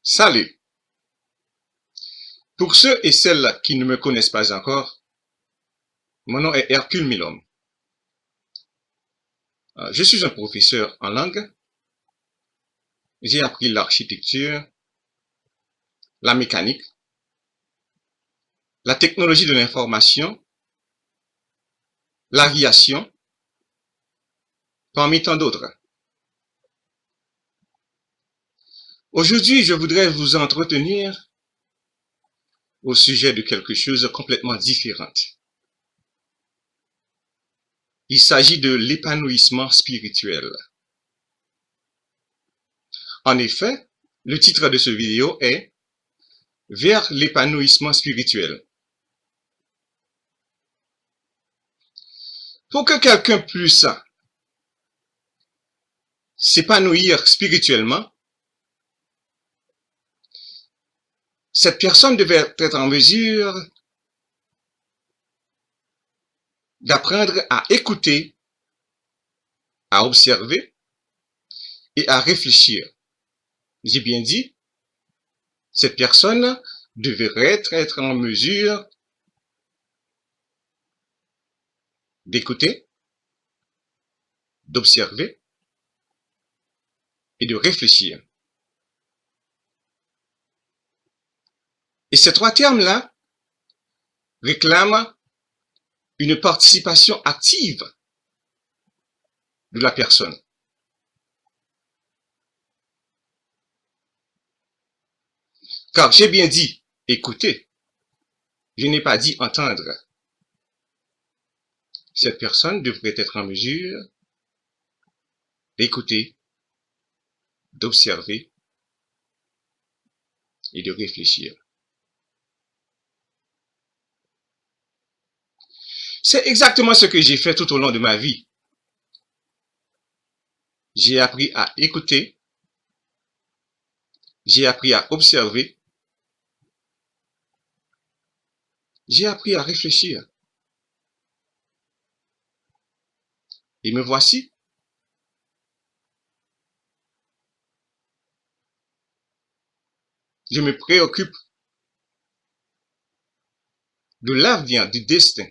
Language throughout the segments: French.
Salut! Pour ceux et celles qui ne me connaissent pas encore, mon nom est Hercule Milhomme. Je suis un professeur en langue. J'ai appris l'architecture, la mécanique, la technologie de l'information, l'aviation, parmi tant d'autres. Aujourd'hui, je voudrais vous entretenir au sujet de quelque chose de complètement différent. Il s'agit de l'épanouissement spirituel. En effet, le titre de cette vidéo est « Vers l'épanouissement spirituel ». Pour que quelqu'un puisse s'épanouir spirituellement, cette personne devait être en mesure d'apprendre à écouter, à observer et à réfléchir. J'ai bien dit, cette personne devrait être en mesure d'écouter, d'observer et de réfléchir. Et ces trois termes-là réclament une participation active de la personne. Car j'ai bien dit écouter, je n'ai pas dit entendre. Cette personne devrait être en mesure d'écouter, d'observer et de réfléchir. C'est exactement ce que j'ai fait tout au long de ma vie. J'ai appris à écouter, j'ai appris à observer, j'ai appris à réfléchir. Et me voici. Je me préoccupe de l'avenir, du destin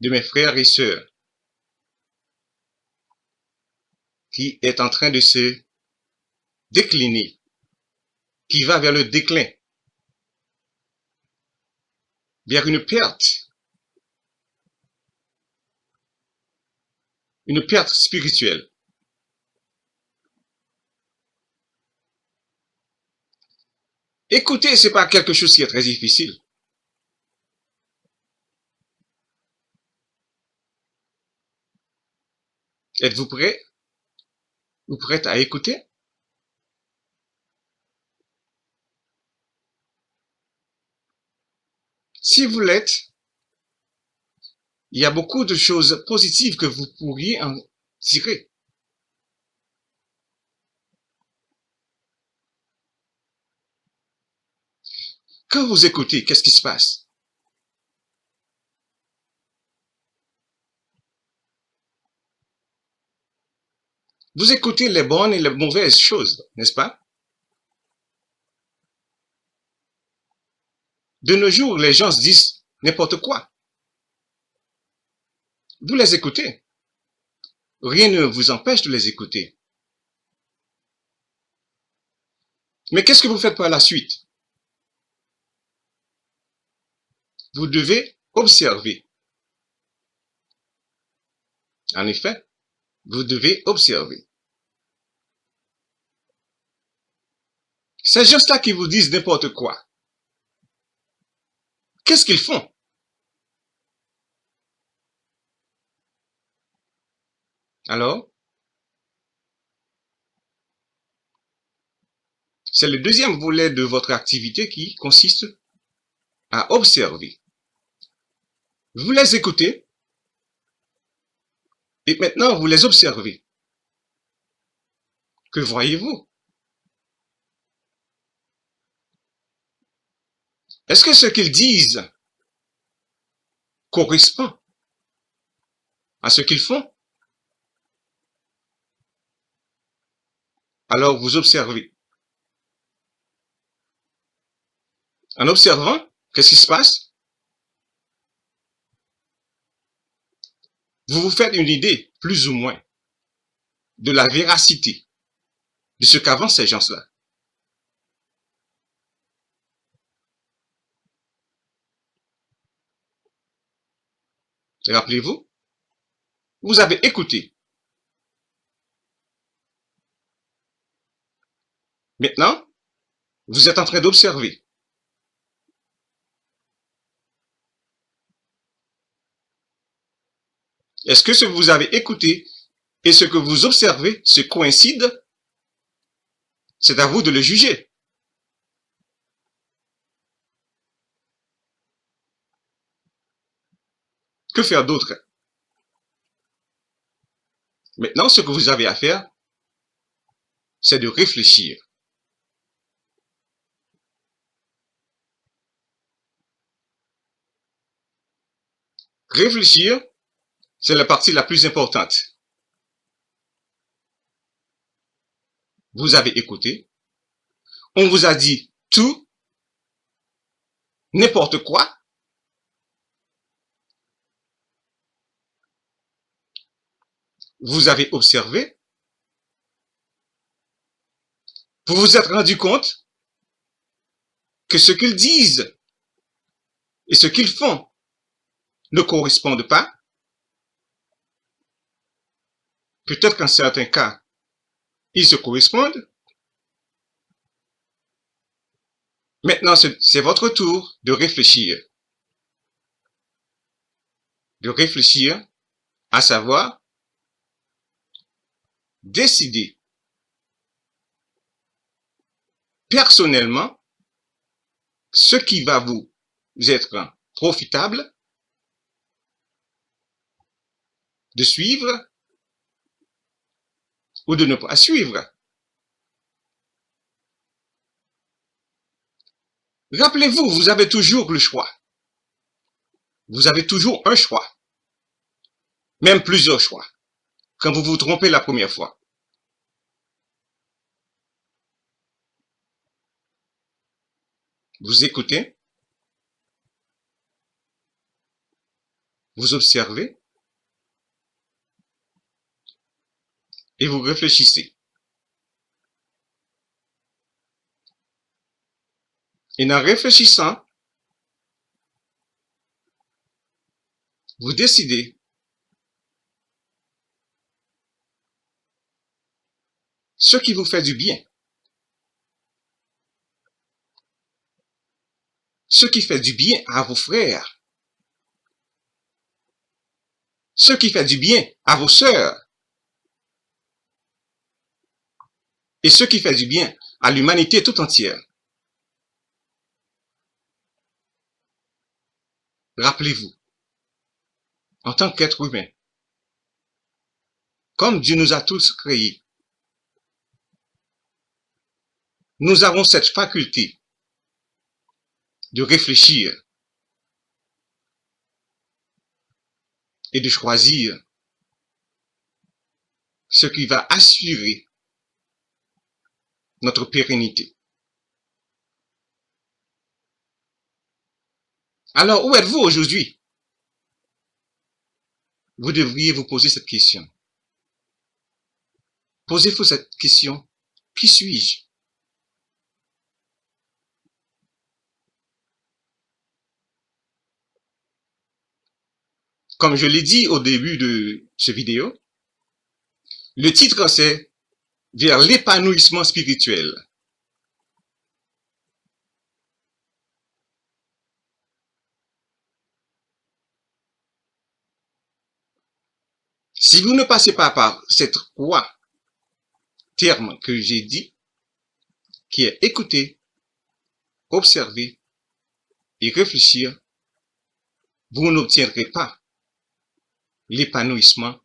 de mes frères et sœurs qui est en train de se décliner, qui va vers le déclin, vers une perte spirituelle. Écouter, c'est pas quelque chose qui est très difficile. Êtes-vous prêt ou prête à écouter? Si vous l'êtes, il y a beaucoup de choses positives que vous pourriez en tirer. Quand vous écoutez, qu'est-ce qui se passe? Vous écoutez les bonnes et les mauvaises choses, n'est-ce pas? De nos jours, les gens se disent n'importe quoi. Vous les écoutez. Rien ne vous empêche de les écouter. Mais qu'est-ce que vous faites par la suite? Vous devez observer. En effet, vous devez observer. Ces gens-là qui vous disent n'importe quoi, qu'est-ce qu'ils font? Alors, c'est le deuxième volet de votre activité qui consiste à observer. Vous les écoutez et maintenant vous les observez. Que voyez-vous? Est-ce que ce qu'ils disent correspond à ce qu'ils font? Alors vous observez. En observant, qu'est-ce qui se passe? Vous vous faites une idée, plus ou moins, de la véracité de ce qu'avancent ces gens-là. Rappelez-vous, vous avez écouté. Maintenant, vous êtes en train d'observer. Est-ce que ce que vous avez écouté et ce que vous observez se coïncident? C'est à vous de le juger. Que faire d'autre? Maintenant, ce que vous avez à faire, c'est de réfléchir. Réfléchir, c'est la partie la plus importante. Vous avez écouté. On vous a dit tout, n'importe quoi. Vous avez observé. Vous vous êtes rendu compte que ce qu'ils disent et ce qu'ils font ne correspondent pas. Peut-être qu'en certains cas, ils se correspondent. Maintenant, c'est votre tour de réfléchir. De réfléchir, à savoir, décider personnellement ce qui va vous être profitable de suivre ou de ne pas suivre. Rappelez-vous, vous avez toujours le choix. Vous avez toujours un choix. Même plusieurs choix. Quand vous vous trompez la première fois. Vous écoutez. Vous observez. Et vous réfléchissez. Et en réfléchissant, vous décidez ce qui vous fait du bien. Ce qui fait du bien à vos frères. Ce qui fait du bien à vos sœurs. Et ce qui fait du bien à l'humanité tout entière. Rappelez-vous, en tant qu'être humain, comme Dieu nous a tous créés, nous avons cette faculté de réfléchir et de choisir ce qui va assurer notre pérennité. Alors, où êtes-vous aujourd'hui? Vous devriez vous poser cette question. Posez-vous cette question. Qui suis-je? Comme je l'ai dit au début de cette vidéo, le titre c'est « Vers l'épanouissement spirituel ». Si vous ne passez pas par cette trois termes que j'ai dit, qui est écouter, observer et réfléchir, vous n'obtiendrez pas l'épanouissement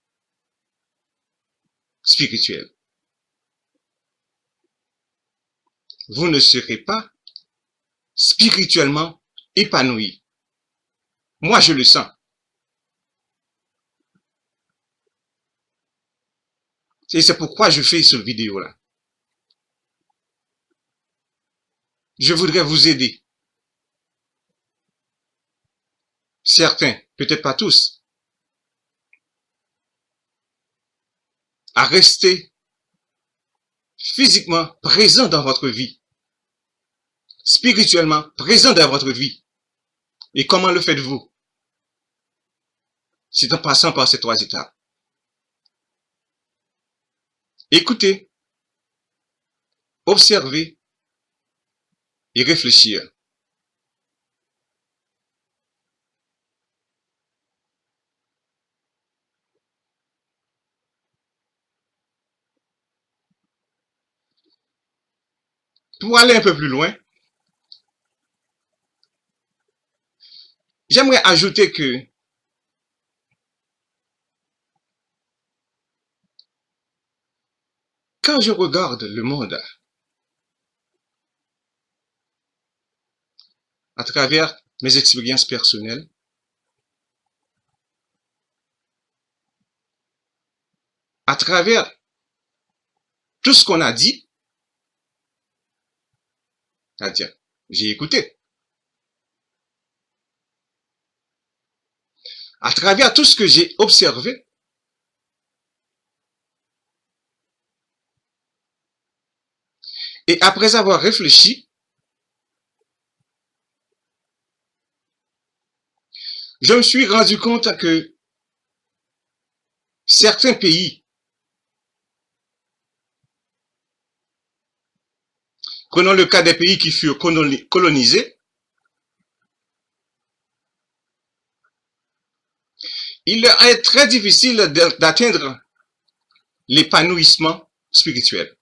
spirituel. Vous ne serez pas spirituellement épanoui. Moi, je le sens. Et c'est pourquoi je fais cette vidéo-là. Je voudrais vous aider certains, peut-être pas tous, à rester physiquement présent dans votre vie, spirituellement présent dans votre vie. Et comment le faites-vous? C'est en passant par ces trois étapes. Écoutez, observer et réfléchir. Pour aller un peu plus loin, j'aimerais ajouter que quand je regarde le monde à travers mes expériences personnelles, à travers tout ce qu'on a dit, c'est-à-dire, j'ai écouté, à travers tout ce que j'ai observé, et après avoir réfléchi, je me suis rendu compte que certains pays, prenons le cas des pays qui furent colonisés, il leur est très difficile d'atteindre l'épanouissement spirituel.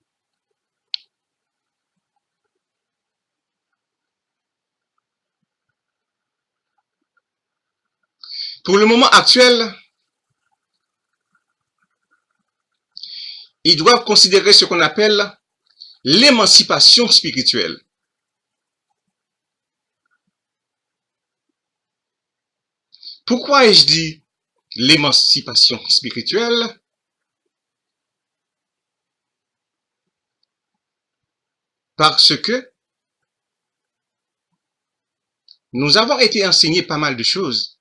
Pour le moment actuel, ils doivent considérer ce qu'on appelle l'émancipation spirituelle. Pourquoi ai-je dit l'émancipation spirituelle? Parce que nous avons été enseignés pas mal de choses.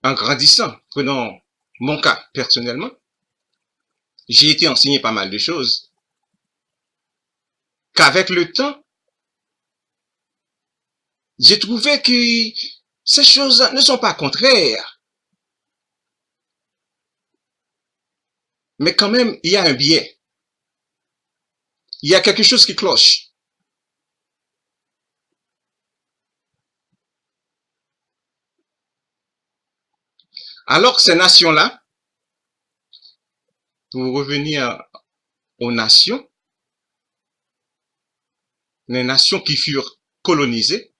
En grandissant, prenons mon cas personnellement, j'ai été enseigné pas mal de choses. Qu'avec le temps, j'ai trouvé que ces choses ne sont pas contraires. Mais quand même, il y a un biais. Il y a quelque chose qui cloche. Alors, ces nations-là, pour revenir aux nations, les nations qui furent colonisées,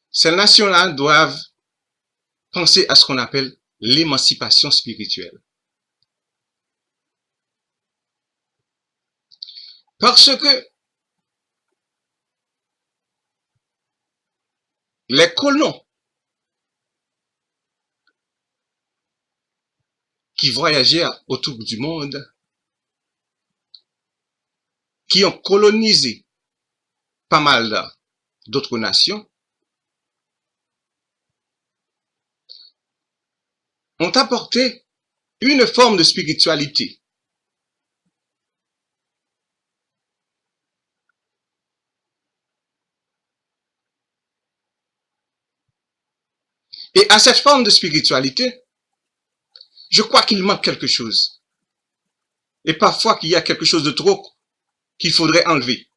ces nations-là doivent penser à ce qu'on appelle l'émancipation spirituelle. Parce que les colons qui voyagèrent autour du monde, qui ont colonisé pas mal d'autres nations, ont apporté une forme de spiritualité. Et à cette forme de spiritualité, je crois qu'il manque quelque chose. Et parfois qu'il y a quelque chose de trop qu'il faudrait enlever.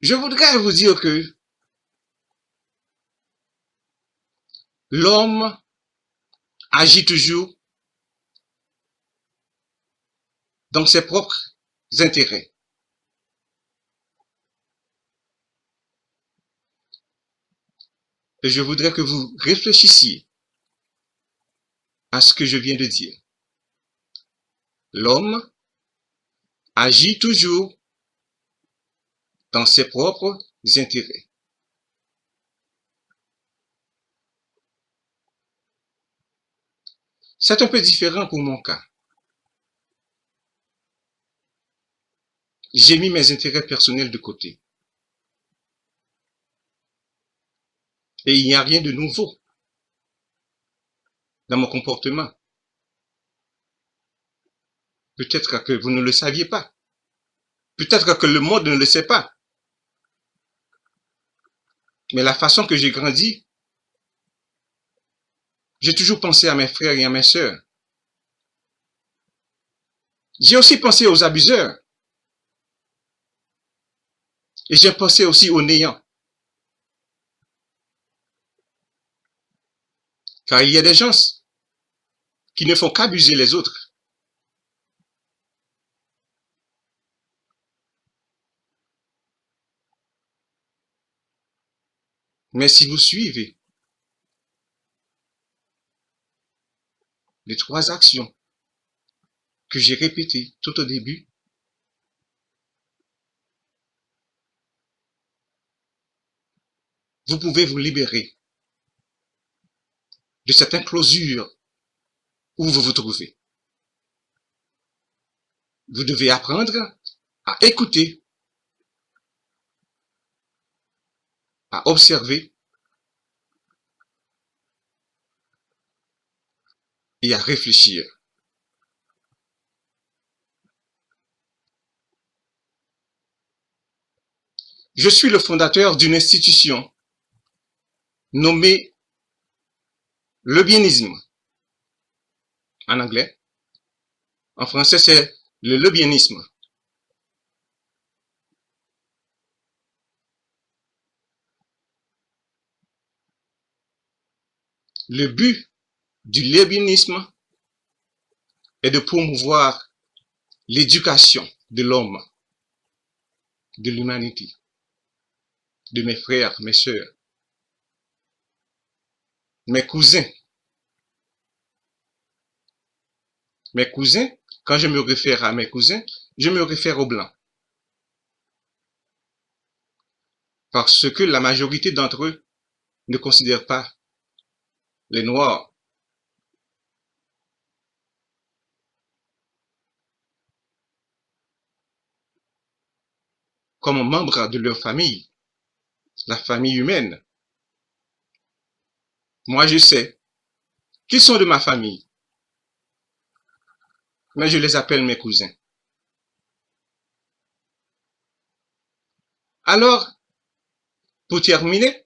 Je voudrais vous dire que l'homme agit toujours dans ses propres intérêts. Et je voudrais que vous réfléchissiez à ce que je viens de dire. L'homme agit toujours dans ses propres intérêts. C'est un peu différent pour mon cas. J'ai mis mes intérêts personnels de côté. Et il n'y a rien de nouveau dans mon comportement. Peut-être que vous ne le saviez pas. Peut-être que le monde ne le sait pas. Mais la façon que j'ai grandi, j'ai toujours pensé à mes frères et à mes sœurs. J'ai aussi pensé aux abuseurs. Et j'ai pensé aussi aux néants. Car il y a des gens qui ne font qu'abuser les autres. Mais si vous suivez les 3 actions que j'ai répétées tout au début, vous pouvez vous libérer de cette enclosure où vous vous trouvez. Vous devez apprendre à écouter, à observer et à réfléchir. Je suis le fondateur d'une institution nommée le bienisme en anglais. En français, c'est le lebienisme. Le but du lebienisme est de promouvoir l'éducation de l'homme, de l'humanité, de mes frères, mes sœurs, mes cousins. Mes cousins, quand je me réfère à mes cousins, je me réfère aux Blancs. Parce que la majorité d'entre eux ne considèrent pas les Noirs comme membres de leur famille, la famille humaine. Moi, je sais qu'ils sont de ma famille, mais je les appelle mes cousins. Alors, pour terminer,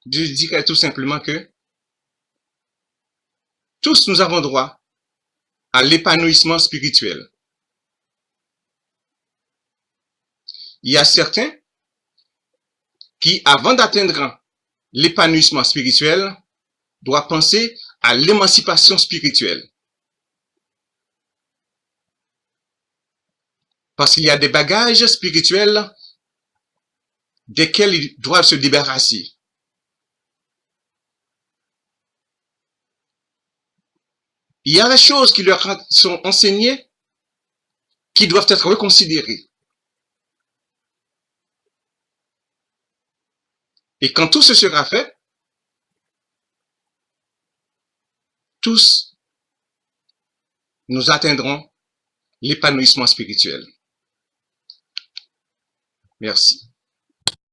je dirais tout simplement que tous nous avons droit à l'épanouissement spirituel. Il y a certains qui, avant d'atteindre l'épanouissement spirituel, doivent penser à l'émancipation spirituelle. Parce qu'il y a des bagages spirituels desquels ils doivent se débarrasser. Il y a des choses qui leur sont enseignées qui doivent être reconsidérées. Et quand tout ce sera fait, tous nous atteindrons l'épanouissement spirituel. Merci.